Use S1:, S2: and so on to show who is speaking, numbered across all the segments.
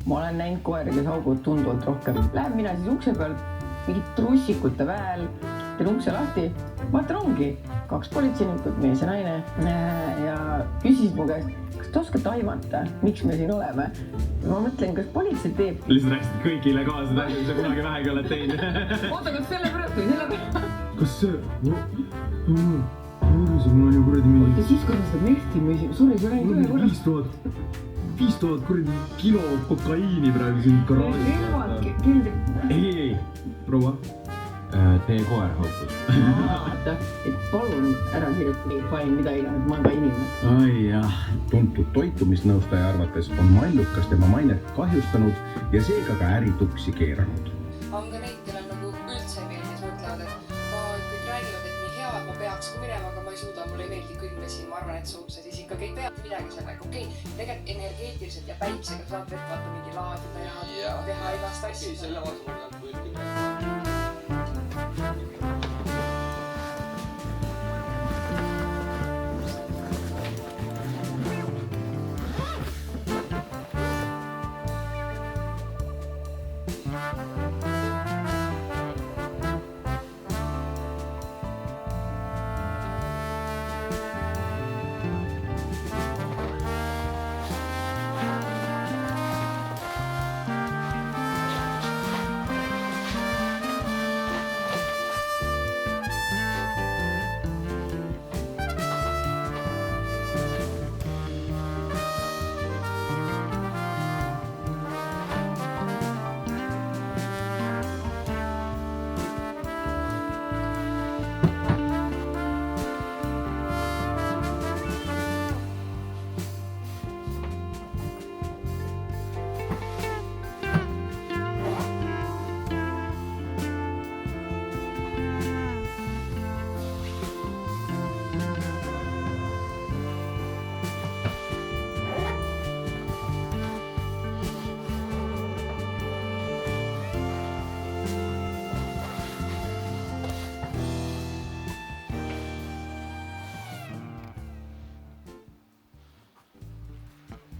S1: ma olen näinud koeri, kes haugud tunduvalt rohkem. Lähen mina siis ukse peal mingit trussikute väel, teen ukse lahti, vaatan ongi 2 politseinikut, mees ja naine ja küsis mu käest, kas te oskate aimata, miks me siin oleme? Ma mõtlen, kas politsei teeb...
S2: Lihtsalt rääkisid kõik illegaalsed asjad, mis sa kunagi vähegi oled teinud.
S1: Oota, kas selle pärast või selle pärast?
S2: Kas see... mul on ju kuradi mingi...
S1: Oota, siis kui seda mehti mõisime, sorry,
S2: 5000 kuradi kilo kokaiini praegu siin garaažis. Ei, proua. Teie koer haukus.
S1: Vaata, et palun ära kirjuta fain mida iganes, ma olen ka inimene.
S3: Ai jah, tuntud toitumisnõustaja arvates on mallukas tema mainet kahjustanud ja seega ka ärituksi keeranud.
S4: On ka neid, kellel nagu üldse ei meeldi, kes mõtlevad, et kõik räägivad, et nii hea, et ma peaks ka minema, aga ma ei suuda, mulle ei meeldi kõik siin, ma arvan, et suudse, siis ikkagi ei pea midagi sellega. Okei, tegelikult energeetiliselt ja päitsega saab vett vaata mingi laadida ja teha igast asju. Selle vastu on võitlema.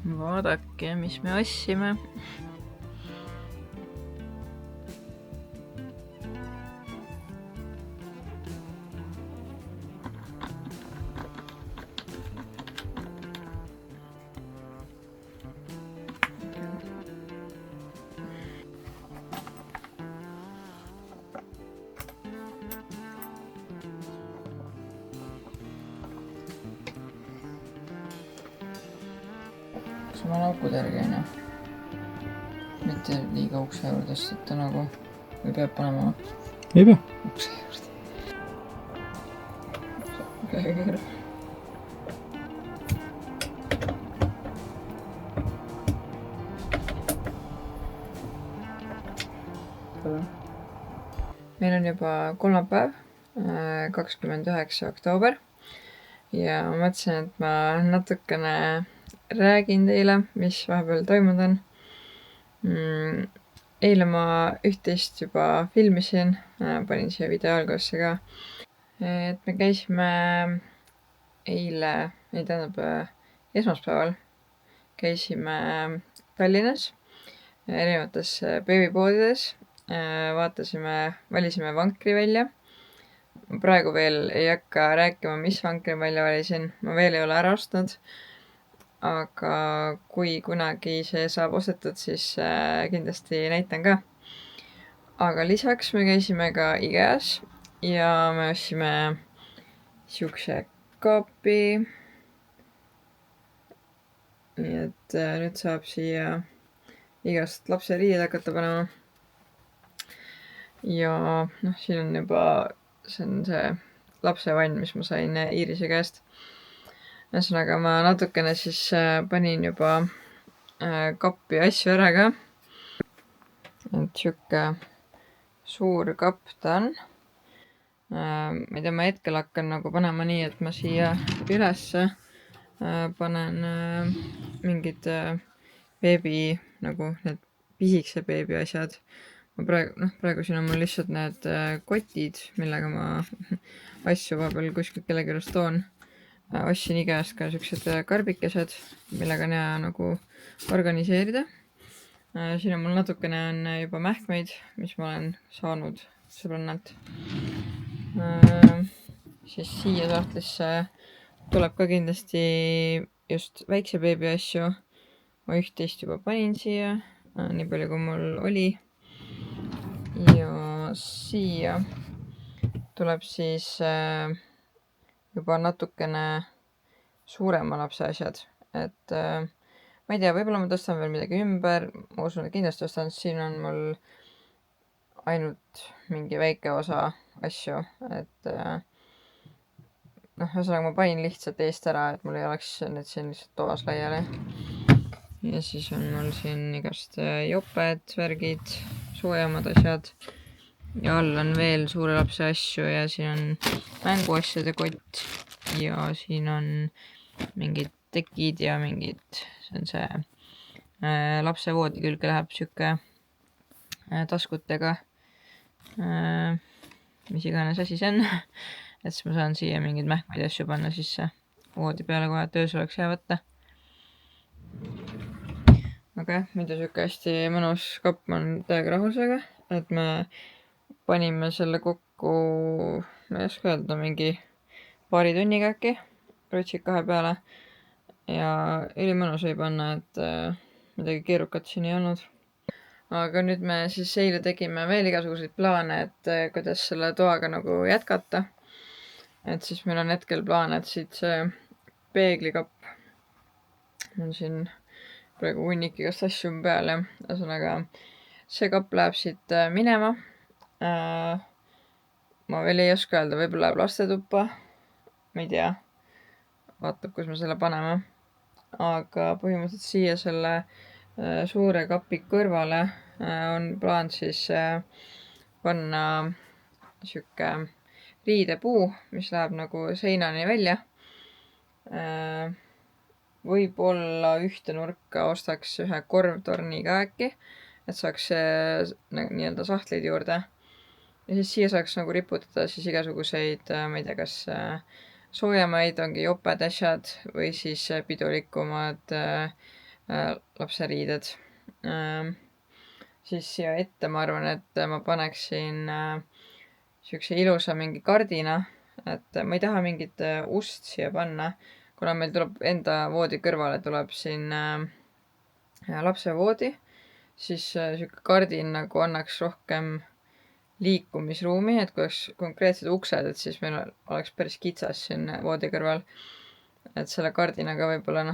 S5: Vaadake, mis me ostsime. Ma laukutärgi on ju. Mitte liiga ukse juurde, sest ta nagu või peab panema
S2: Ei pea.
S5: ukse juurde. Käekõrv. Meil on juba kolmapäev, 29. oktoober ja ma mõtlesin, et ma natukene räägin teile, mis vahepeal toimunud on. Eile ma üht-teist juba filmisin, panin siia video algusse ka. Et me käisime eile, esmaspäeval, käisime Tallinnas erinevates beebipoodides, valisime vankri välja. Praegu veel ei hakka rääkima, mis vankri välja valisin, ma veel ei ole ära ostnud. Aga kui kunagi see saab ostetud, siis kindlasti näitan ka. Aga lisaks me käisime ka IKEAs ja me ostsime siukse kaapi. Nii et nüüd saab siia igast lapse riied hakata panema. Ja siin on juba see lapsevann, mis ma sain Iirise käest. Ühesõnaga ma natukene siis panin juba kappi asju ära ka. Et siuke suur kapp ta on. Mida ma hetkel hakkan nagu panema nii, et ma siia ülesse panen mingid beebi, nagu need pisikese beebi asjad. Ma praegu siin on mul lihtsalt need kotid, millega ma asju vahepeal kuskilt kellegi juures toon. Ostsin IKEAst ka siuksed karbikesed, millega on hea nagu organiseerida. Siin on mul natukene on juba mähkmeid, mis ma olen saanud sõbrannalt. Siis siia sahtlisse tuleb ka kindlasti just väikse beebi asju. Ma üht-teist juba panin siia, nii palju kui mul oli. Ja siia tuleb siis juba natukene suurema lapse asjad, et ma ei tea, võib-olla ma tõstan veel midagi ümber, ma usun, et kindlasti tõstan, siin on mul ainult mingi väike osa asju, et ühesõnaga ma panin lihtsalt eest ära, et mul ei oleks need siin lihtsalt toas laiali. Ja siis on mul siin igast joped, värgid, soojamad asjad ja all on veel suure lapse asju ja siin on mänguasjade kott ja siin on mingid tekid ja mingid, see on see lapse voodi külge läheb siuke taskutega, mis iganes asi see on, et siis ma saan siia mingeid mähkmeid asju panna sisse voodi peale kohe, et öösel oleks hea võtta. Aga jah, muidu siuke hästi mõnus kapp on täiega rahul sellega, et me panime selle kokku, ma ei oska öelda, mingi paari tunniga äkki, rutsid 2 peale. Ja ülimõnus oli panna, et midagi keerukat siin ei olnud. Aga nüüd me siis eile tegime veel igasuguseid plaane, et kuidas selle toaga nagu jätkata. Et siis meil on hetkel plaan, et siit see peeglikapp on siin praegu hunnik igast asju peal ja ühesõnaga see kapp läheb siit minema. Ma veel ei oska öelda, võib-olla läheb lastetuppa, ma ei tea, vaatab, kus me selle paneme. Aga põhimõtteliselt siia selle suure kapi kõrvale on plaan siis panna siuke riidepuu, mis läheb nagu seinani välja. Võib-olla ühte nurka ostaks ühe korvtorni ka äkki, et saaks nii-öelda sahtleid juurde. Ja siis siia saaks nagu riputada siis igasuguseid, ma ei tea, kas soojamaid ongi joped asjad või siis pidulikumad lapseriided. Siis siia ette ma arvan, et ma paneksin siukse ilusa mingi kardina, et ma ei taha mingit ust siia panna, kuna meil tuleb enda voodi kõrvale tuleb siin lapse voodi, siis siuke kardin nagu annaks rohkem liikumisruumi, et kui oleks konkreetsed uksed, et siis meil oleks päris kitsas siin voodi kõrval. Et selle kardinaga võib-olla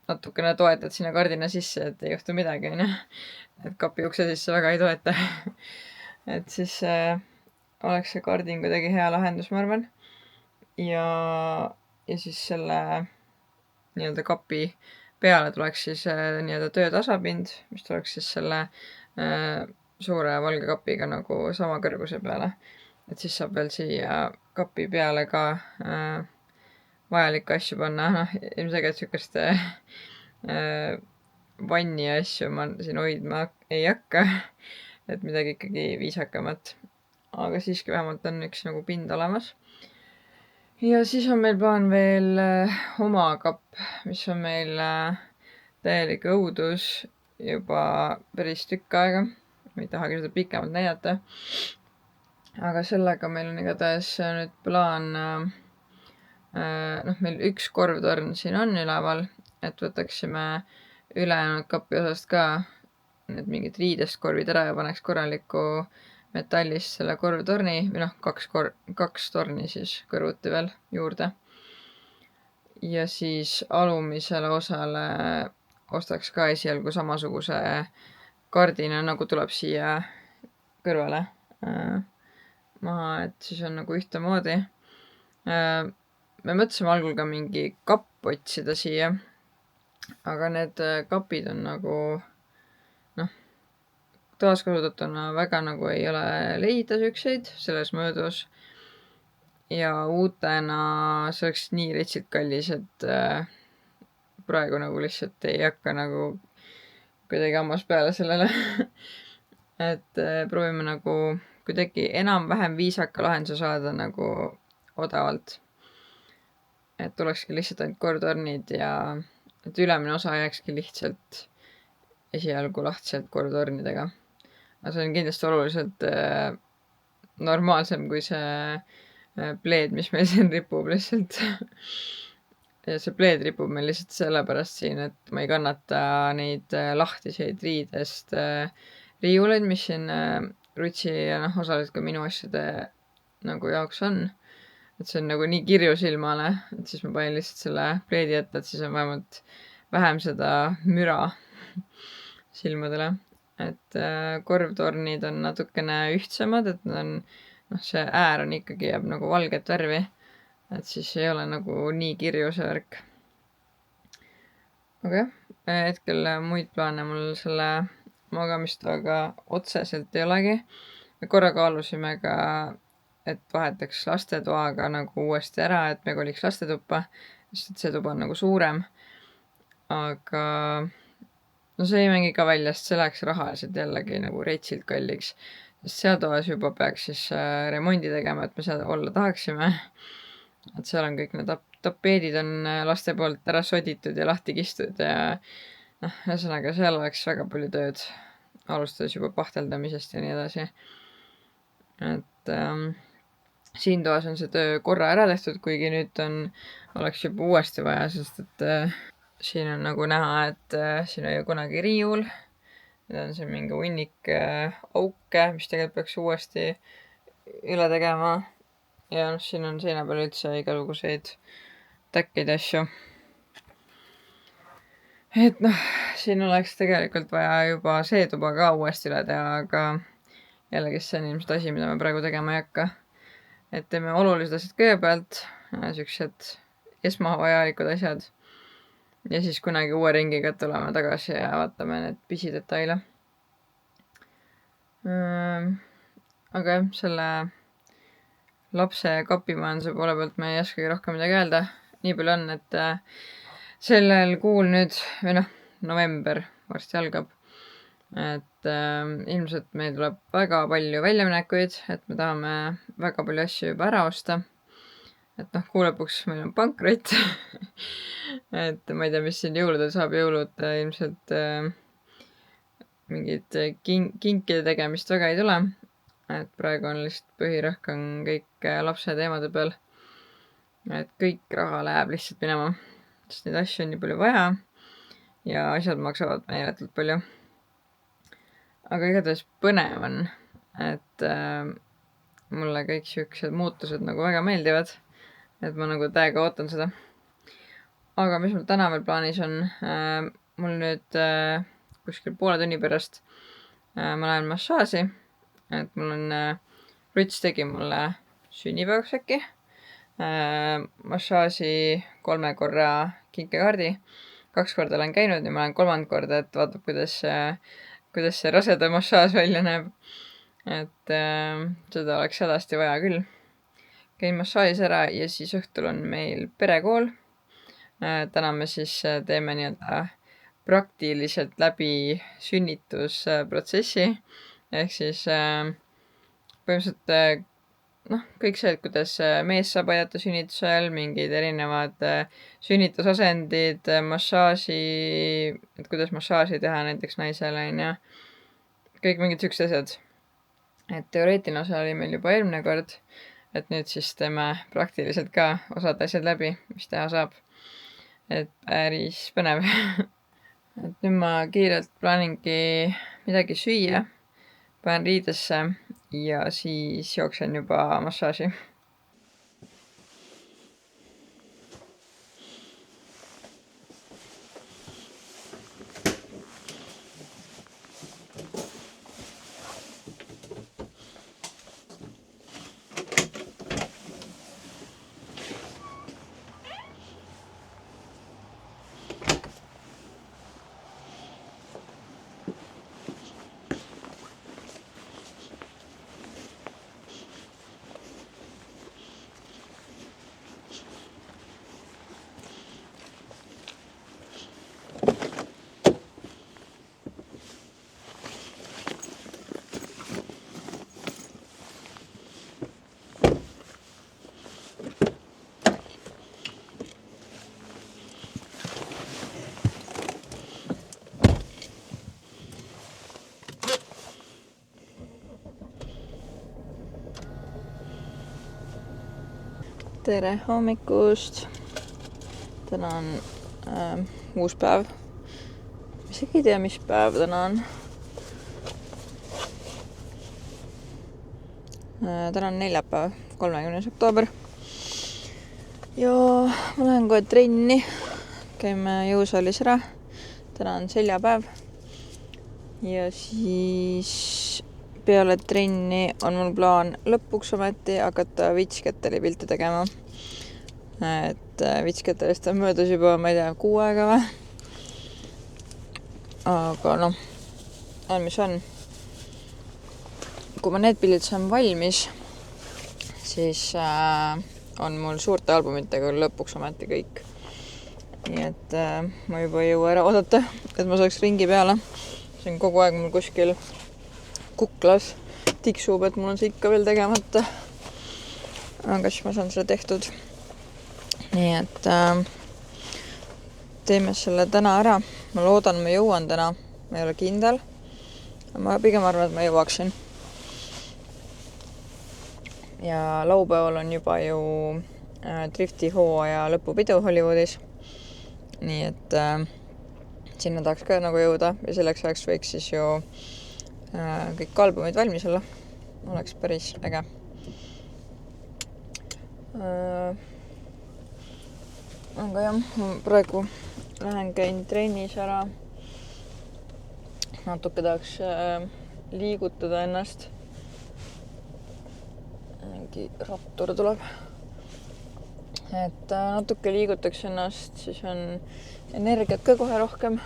S5: natukene toetad sinna kardina sisse, et ei juhtu midagi, on ju. Et kapi ukse sisse väga ei toeta. Et siis oleks see kardin kuidagi hea lahendus, ma arvan. Ja siis selle nii-öelda kapi peale tuleks siis nii-öelda töötasapind, mis tuleks siis selle suure valge kapiga nagu sama kõrguse peale. Et siis saab veel siia kapi peale ka vajalikke asju panna. Ilmselgelt siukest vanni asju ma siin hoidma ei hakka. Et midagi ikkagi viisakamat. Aga siiski vähemalt on üks nagu pind olemas. Ja siis on meil plaan veel oma kapp, mis on meil täielik õudus juba päris tükk aega. Ma ei tahagi seda pikemalt näidata. Aga sellega meil on igatahes nüüd plaan, meil üks korvtorn siin on üleval, et võtaksime ülejäänud kapi osast ka need mingid riidest korvid ära ja paneks korraliku metallist selle korvtorni, või 2 torni siis kõrvuti veel juurde. Ja siis alumisele osale ostaks ka esialgu samasuguse kardina, nagu tuleb siia kõrvale maha, et siis on nagu ühtemoodi. Me mõtlesime algul ka mingi kapp otsida siia, aga need kapid on nagu taaskasutatuna väga nagu ei ole leida siukseid selles möödus. Ja uutena see oleks nii retsilt kallis, et praegu nagu lihtsalt ei hakka nagu kuidagi hammas peale sellele. Et proovime nagu kuidagi enam-vähem viisaka lahenduse saada nagu odavalt. Et tulekski lihtsalt ainult korvtornid ja et ülemine osa jääkski lihtsalt esialgu lahtiselt korvtornidega. aga see on kindlasti oluliselt normaalsem kui see pleed, mis meil siin ripub lihtsalt. ja see pleed ripub meil lihtsalt sellepärast siin, et ma ei kannata neid lahtiseid riidest riiuleid, mis siin Rutsi ja osaliselt ka minu asjade nagu jaoks on. et see on nagu nii kirjusilmane, et siis ma panin lihtsalt selle pleedi ette, et siis on vähemalt vähem seda müra silmadele. et korvtornid on natukene ühtsemad, et nad on, see äär on ikkagi jääb nagu valget värvi, et siis ei ole nagu nii kirju see värk. aga jah, hetkel muid plaane mul selle magamistoaga otseselt ei olegi. me korra kaalusime ka, et vahetaks lastetoaga nagu uuesti ära, et me koliks lastetuppa, sest et see tuba on nagu suurem. aga see ei mängi ka välja, sest see läheks rahaliselt jällegi nagu reitsilt kalliks. sest seal toas juba peaks siis remondi tegema, et me seal olla tahaksime. et seal on kõik need tapeedid on laste poolt ära soditud ja lahti kistud ja ühesõnaga seal oleks väga palju tööd. Alustades juba pahteldamisest ja nii edasi. et siin toas on see töö korra ära tehtud, kuigi nüüd oleks juba uuesti vaja, sest et siin on nagu näha, et siin oli kunagi riiul. Nüüd on siin mingi hunnik auke, mis tegelikult peaks uuesti üle tegema. ja siin on seina peal üldse igasuguseid täkkeid ja asju. et siin oleks tegelikult vaja juba see tuba ka uuesti üle teha, aga jällegi see on ilmselt asi, mida me praegu tegema ei hakka. et teeme olulised asjad kõigepealt, siuksed esmavajalikud asjad. ja siis kunagi uue ringiga tuleme tagasi ja vaatame need pisidetaile. aga jah, selle lapse kapimajanduse poole pealt me ei oskagi rohkem midagi öelda. nii palju on, et sellel kuul nüüd, või november varsti algab. et ilmselt meil tuleb väga palju väljaminekuid, et me tahame väga palju asju juba ära osta. et kuu lõpuks meil on pankrot. et ma ei tea, mis siin jõuludel saab, jõulud ilmselt mingit kinkide tegemist väga ei tule. et praegu on lihtsalt põhirõhk on kõik lapse teemade peal. et kõik raha läheb lihtsalt minema, sest neid asju on nii palju vaja ja asjad maksavad meeletult palju. aga igatahes põnev on, et mulle kõik siuksed muutused nagu väga meeldivad. et ma nagu täiega ootan seda. aga mis mul täna veel plaanis on, mul nüüd kuskil poole tunni pärast ma lähen massaaži. et mul on, Ruts tegi mulle sünnipäevaks äkki massaaži 3 korra kinkekaardi. 2 korda olen käinud ja ma olen 3. korda, et vaatab, kuidas see raseda massaaž välja näeb. et seda oleks hädasti vaja küll. käin massaažis ära ja siis õhtul on meil perekool. täna me siis teeme nii-öelda praktiliselt läbi sünnitusprotsessi. ehk siis põhimõtteliselt kõik see, et kuidas mees saab aidata sünnitusel, mingid erinevad sünnitusasendid, massaaži, et kuidas massaaži teha näiteks naisele, onju. kõik mingid siuksed asjad. et teoreetiline osa oli meil juba eelmine kord, et nüüd siis teeme praktiliselt ka osad asjad läbi, mis teha saab. et päris põnev. et nüüd ma kiirelt plaaningi midagi süüa, panen riidesse ja siis jooksen juba massaaži. Tere hommikust! Täna on uus päev. Isegi ei tea, mis päev täna on. Täna on neljapäev, 30. oktoober. Ja ma lähen kohe trenni. Käime jõusaalis ära. Täna on seljapäev. Ja siis peale trenni on mul plaan lõpuks ometi hakata Witchketteli pilte tegema. Et Witchkettelist on möödas juba, ma ei tea, 6 aega või? Aga noh, on mis on. Kui ma need pildid saan valmis, siis on mul suurte albumitega lõpuks ometi kõik. Nii et ma juba ei jõua ära oodata, et ma saaks ringi peale. See on kogu aeg mul kuskil kuklas tiksub, et mul on see ikka veel tegemata. Aga siis ma saan selle tehtud. Nii et teeme selle täna ära. Ma loodan, ma jõuan täna. Ma ei ole kindel. Ma pigem arvan, et ma jõuaksin. Ja laupäeval on juba ju drifti hooaja lõpupidu Hollywoodis. Nii et sinna tahaks ka nagu jõuda ja selleks ajaks võiks siis ju kõik albumid valmis olla. Oleks päris äge. Aga jah, praegu lähen käin trennis ära. Natuke tahaks liigutada ennast. Mingi rattur tuleb. Et natuke liigutaks ennast, siis on energiat ka kohe rohkem.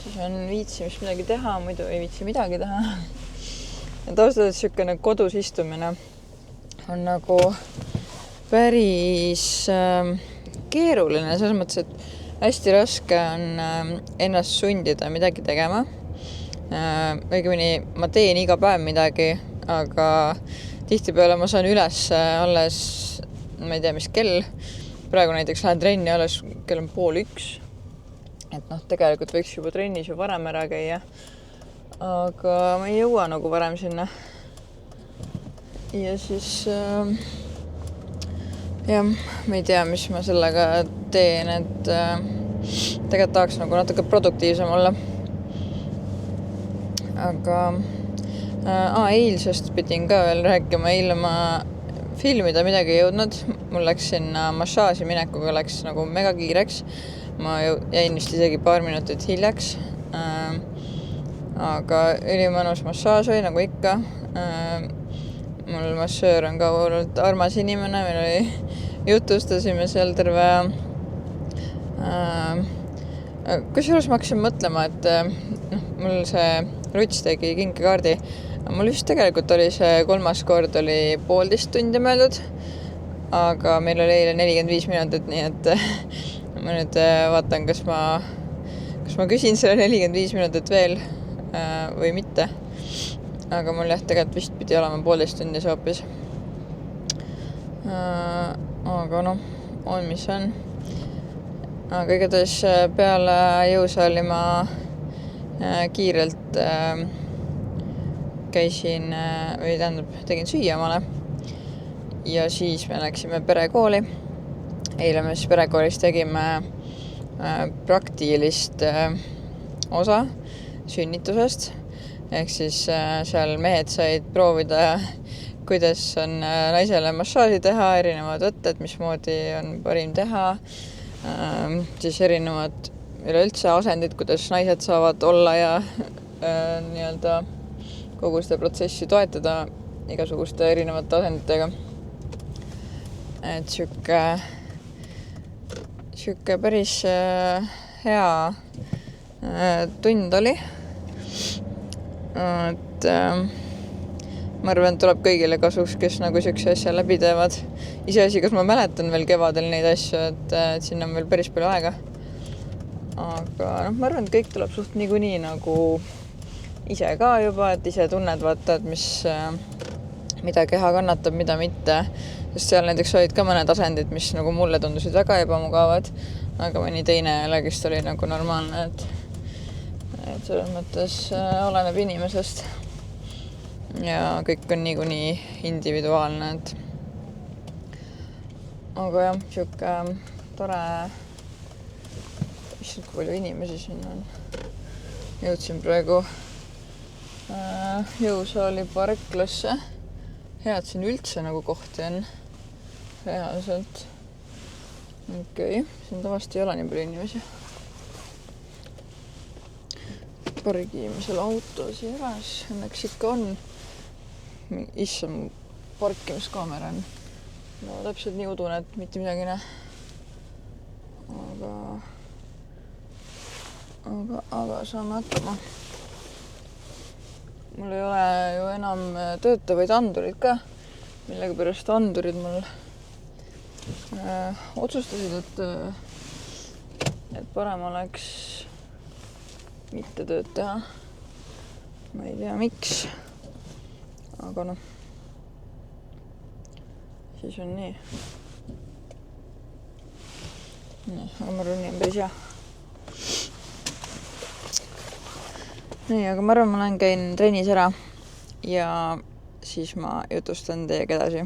S5: Siis on viitsimist midagi teha, muidu ei viitsi midagi teha. Ja taustades selline kodus istumine on nagu päris keeruline. Selles mõttes, et hästi raske on ennast sundida midagi tegema. Õigemini ma teen iga päev midagi, aga tihtipeale ma saan üles alles, ma ei tea, mis kell. Praegu näiteks lähen trenni alles, kell on 12:30. Et noh, tegelikult võiks juba trennis ju varem ära käia. Aga ma ei jõua nagu varem sinna. Ja siis jah, ma ei tea, mis ma sellega teen, et tegelikult tahaks nagu natuke produktiivsem olla. Aga eilsest pidin ka veel rääkima. Eile ma filmida midagi ei jõudnud. Mul läks sinna massaaži minekuga läks nagu mega kiireks. Ma jäin vist isegi paar minutit hiljaks. Aga ülimõnus massaaž oli nagu ikka. Mul massöör on ka olnud armas inimene. Meil oli jutustasime seal terve. Kusjuures ma hakkasin mõtlema, et mul see Ruts tegi kinkekaardi. Mul just tegelikult oli see 3. kord oli 1,5 tundi mõeldud, aga meil oli eile 45 minutit, nii et ma nüüd vaatan, kas ma küsin selle 45 minutit veel või mitte. Aga mul jah, tegelikult vist pidi olema 1,5 tundi see hoopis. Aga noh, on mis on. Aga igatahes peale jõusaali ma kiirelt käisin või tegin süüa omale ja siis me läksime perekooli. Eile me siis perekoolis tegime praktilist osa sünnitusest. Ehk siis seal mehed said proovida, kuidas on naisele massaaži teha, erinevad võtted, mismoodi on parim teha. Siis erinevad üleüldse asendid, kuidas naised saavad olla ja nii-öelda kogu seda protsessi toetada igasuguste erinevate asenditega. Et siuke päris hea tund oli. Et ma arvan, et tuleb kõigile kasuks, kes nagu siukse asja läbi teevad. Iseasi, kas ma mäletan veel kevadel neid asju, et sinna on veel päris palju aega. Aga ma arvan, et kõik tuleb suht niikuinii nagu ise ka juba, et ise tunned vaata, et mida keha kannatab, mida mitte. Sest seal näiteks olid ka mõned asendid, mis nagu mulle tundusid väga ebamugavad, aga mõni teine jällegi oli nagu normaalne, et selles mõttes oleneb inimesest. Ja kõik on niikuinii individuaalne, aga jah, siuke tore, issand, kui palju inimesi siin on. Jõudsin praegu jõusaali parklasse. Hea, et siin üldse nagu kohti on reaalselt. Okei, siin tavaliselt ei ole nii palju inimesi. Pargimisel autos järes, õnneks ikka on. Issam, parkimiskaamera on. No täpselt nii udun, et mitte midagi näe. Aga saame hakkama. Mul ei ole ju enam töötavaid andurid ka. Millega pärast andurid mul otsustasid, et parem oleks mitte tööd teha. Ma ei tea, miks. Aga noh, siis on nii. Aga ma arvan, nii on päris hea. Nii, aga ma arvan, ma lähen käin trennis ära ja siis ma jutustan teiega edasi.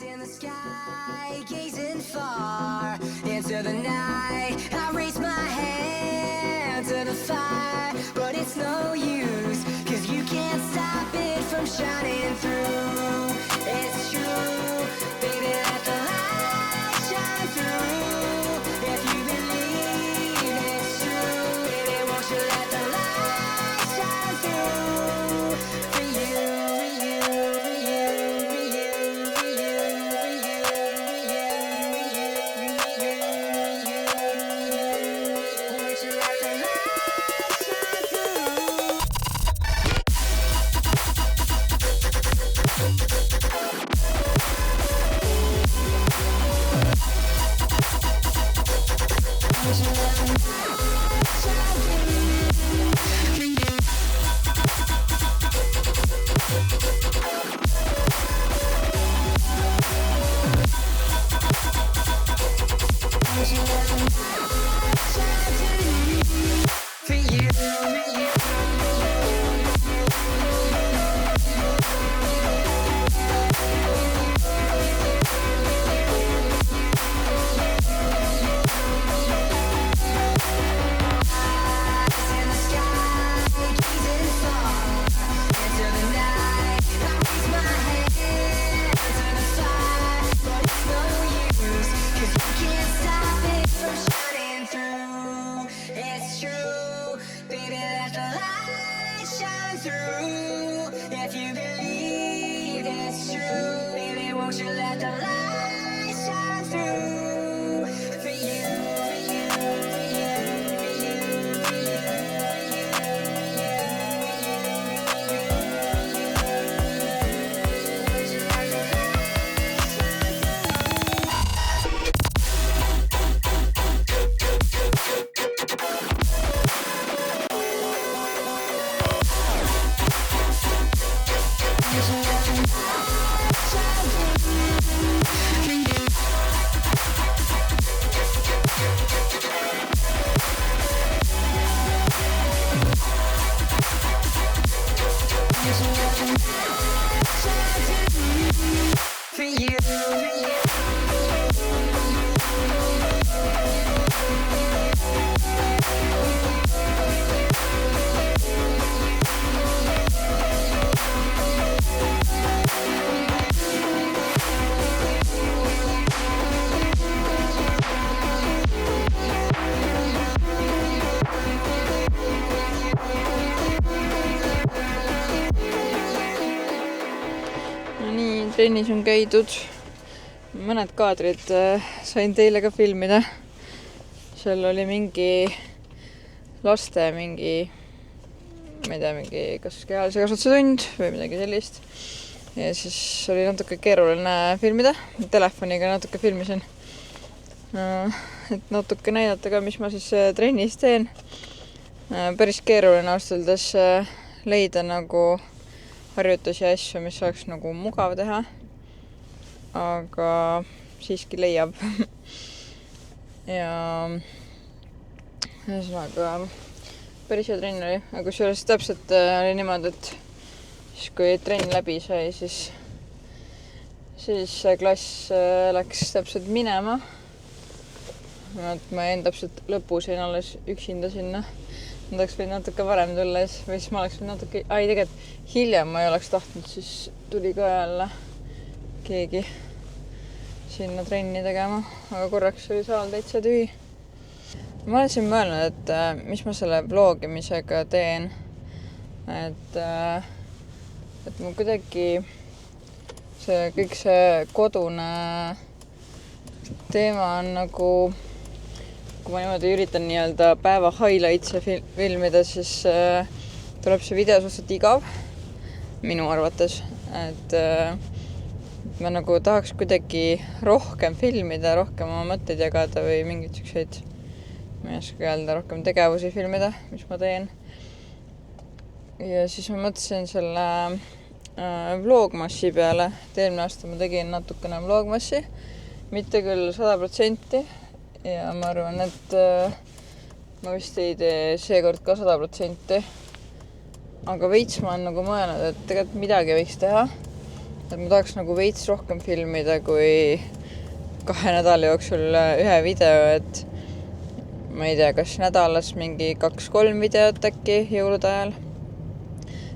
S6: In the sky, gazing far into the night, I raise my hand to the fire, but it's no use, 'cause you can't stop it from shining through. It's true, baby, let the light shine through. If you believe it's true, baby, won't you let the light shine through for you, for you, for you, for you. Won't you let the light shine through for you, for you, for you, for you, for you, won't you let the light shine through.
S5: trennis on käidud. Mõned kaadrid sain teile ka filmida. Seal oli mingi laste mingi, ma ei tea, mingi kas kehalise kasvatuse tund või midagi sellist. Ja siis oli natuke keeruline filmida. Telefoniga natuke filmisin. Et natuke näidata ka, mis ma siis trennis teen. Päris keeruline austaldes leida nagu harjutusi ja asju, mis oleks nagu mugav teha. Aga siiski leiab. Ja ühesõnaga päris hea trenn oli. Aga kusjuures täpselt oli niimoodi, et siis kui trenn läbi sai, siis klass läks täpselt minema. Ma jäin täpselt lõpus jäin alles üksinda sinna. Ma tahaks võinud natuke varem tulla või siis ma oleks võinud natuke... tegelikult hiljem ma ei oleks tahtnud, siis tuli ka jälle keegi sinna trenni tegema. Aga korraks oli saal täitsa tühi. Ma olen siin mõelnud, et mis ma selle vlogimisega teen. Et mul kuidagi kõik see kodune teema on nagu... Kui ma niimoodi üritan nii-öelda päeva highlights'e filmida, siis tuleb see video suhteliselt igav minu arvates. Et ma nagu tahaks kuidagi rohkem filmida, rohkem oma mõtteid jagada või mingid siukseid, ma ei oska öelda, rohkem tegevusi filmida, mis ma teen. Ja siis ma mõtlesin selle vlogmassi peale. Eelmine aasta ma tegin natukene vlogmassi, mitte küll 100%. Ja ma arvan, et ma vist ei tee seekord ka 100%. Aga veits ma olen nagu mõelnud, et tegelikult midagi võiks teha. Et ma tahaks nagu veits rohkem filmida kui 2 nädala jooksul ühe video, et ma ei tea, kas nädalas mingi 2-3 videot äkki jõulude ajal.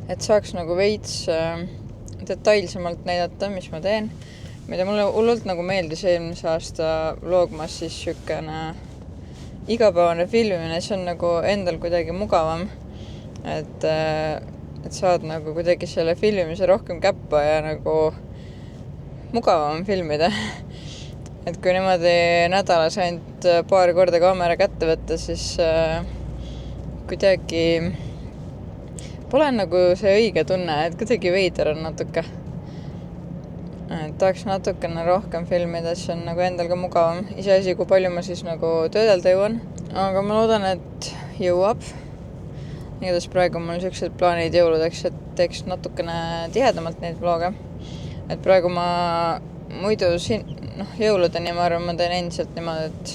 S5: Et saaks nagu veits detailsemalt näidata, mis ma teen. Ma ei tea, mulle hullult nagu meeldis eelmise aasta vlogmassis siukene igapäevane filmimine, see on nagu endal kuidagi mugavam. Et saad nagu kuidagi selle filmimise rohkem käppa ja nagu mugavam filmida. Et kui niimoodi nädalas ainult paar korda kaamera kätte võtta, siis kuidagi pole nagu see õige tunne, et kuidagi veider on natuke. Tahaks natukene rohkem filmida, siis on nagu endal ka mugavam. Iseasi, kui palju ma siis nagu töödelda jõuan. Aga ma loodan, et jõuab. Igatahes praegu mul sellised plaanid jõuludeks, et teeks natukene tihedamalt neid vloge. Et praegu ma muidu jõuludeni ma arvan, ma teen endiselt niimoodi, et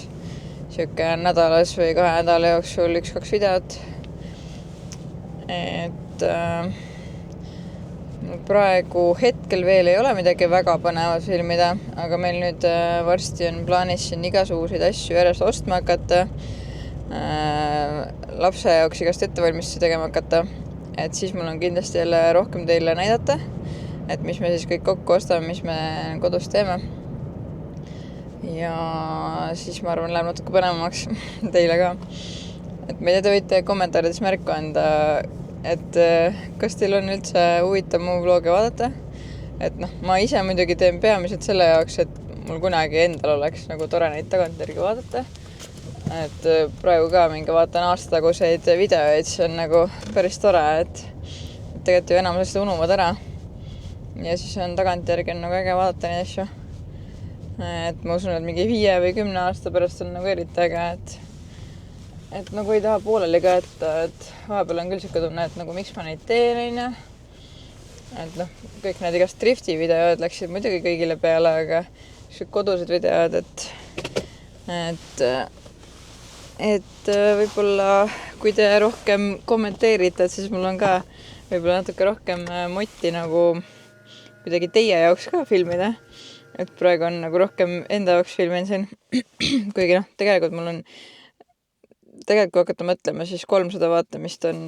S5: siuke nädalas või 2 nädala jooksul 1-2 videot. Et praegu hetkel veel ei ole midagi väga põnevat filmida, aga meil nüüd varsti on plaanis siin igasuguseid asju järjest ostma hakata. Lapse jaoks igast ettevalmistusi tegema hakata. Et siis mul on kindlasti jälle rohkem teile näidata, et mis me siis kõik kokku ostame, mis me kodus teeme. Ja siis ma arvan, läheb natuke põnevamaks teile ka. Et ma ei tea, te võite kommentaarides märku anda, et kas teil on üldse huvitav mu vloge vaadata. Et ma ise muidugi teen peamiselt selle jaoks, et mul kunagi endal oleks nagu tore neid tagantjärgi vaadata. Et praegu ka mingi vaatan aastataguseid videoid, see on nagu päris tore, et tegelikult ju enamus seda unuvad ära. Ja siis on tagantjärgi nagu äge vaadata neid asju. Et ma usun, et mingi 5 või 10 aasta pärast on nagu eriti äge, et nagu ei taha pooleli ka, et vahepeal on küll siuke tunne, et nagu miks ma neid teen, et kõik need igast drifti videod läksid muidugi kõigile peale, aga kodused videod, et võib-olla kui te rohkem kommenteerite, et siis mul on ka võib-olla natuke rohkem motti nagu kuidagi teie jaoks ka filmida. Et praegu on nagu rohkem enda jaoks filmin siin. Kuigi tegelikult mul on kui hakata mõtlema, siis 300 vaatamist on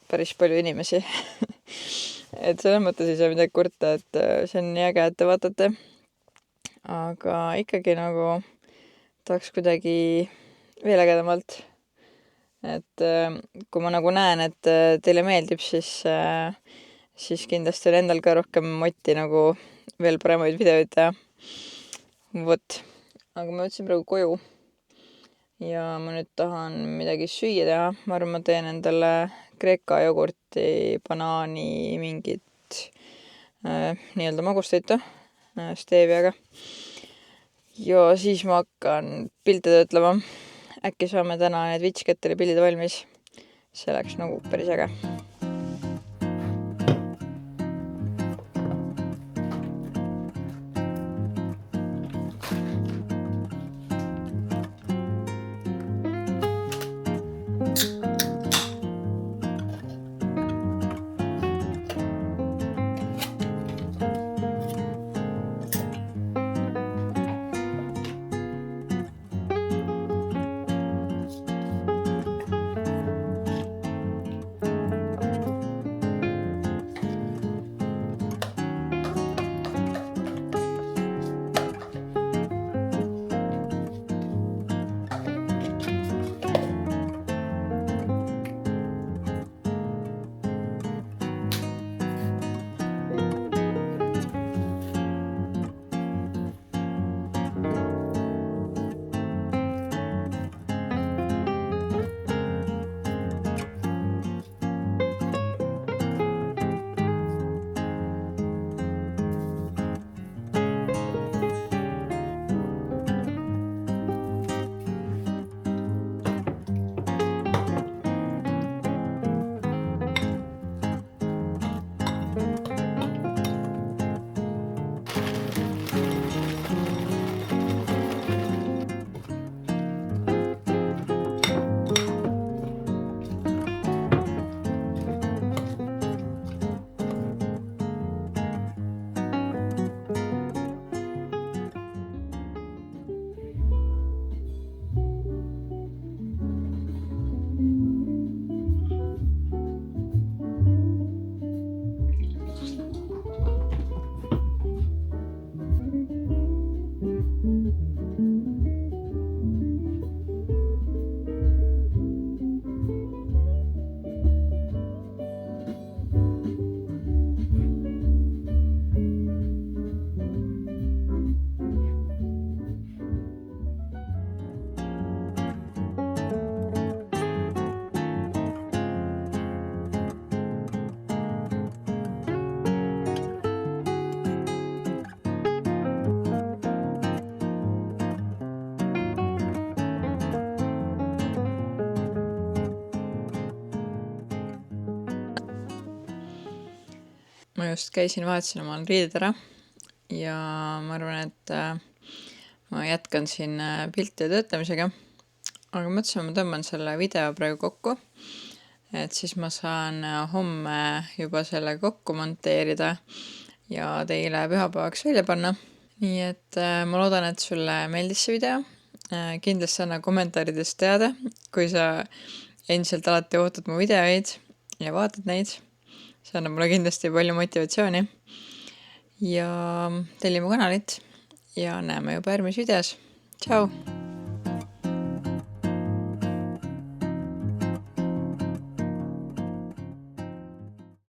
S5: päris palju inimesi. Et selles mõttes ei saa midagi kurta, et see on nii äge, et te vaatate. Aga ikkagi nagu tahaks kuidagi veel ägedamalt. Et kui ma nagu näen, et teile meeldib, siis kindlasti on endal ka rohkem motti nagu veel paremaid videoid teha. Vot, aga ma võtsin praegu koju ja ma nüüd tahan midagi süüa teha. Ma arvan, ma teen endale Kreeka jogurti, banaani, mingit nii-öelda magustoitu steeviaga. Ja siis ma hakkan pilte töötlema. Äkki saame täna need Witchgetteri pildid valmis. See läks nagu päris äge. Ma just käisin, vahetasin omal riided ära ja ma arvan, et ma jätkan siin piltide töötamisega. Aga mõtlesin, ma tõmban selle video praegu kokku, et siis ma saan homme juba selle kokku monteerida ja teile pühapäevaks välja panna. Nii et ma loodan, et sulle meeldis see video. Kindlasti anna kommentaarides teada, kui sa endiselt alati ootad mu videoid ja vaatad neid. See annab mulle kindlasti palju motivatsiooni. Ja telli mu kanalit ja näeme juba järgmises videos. Tšau!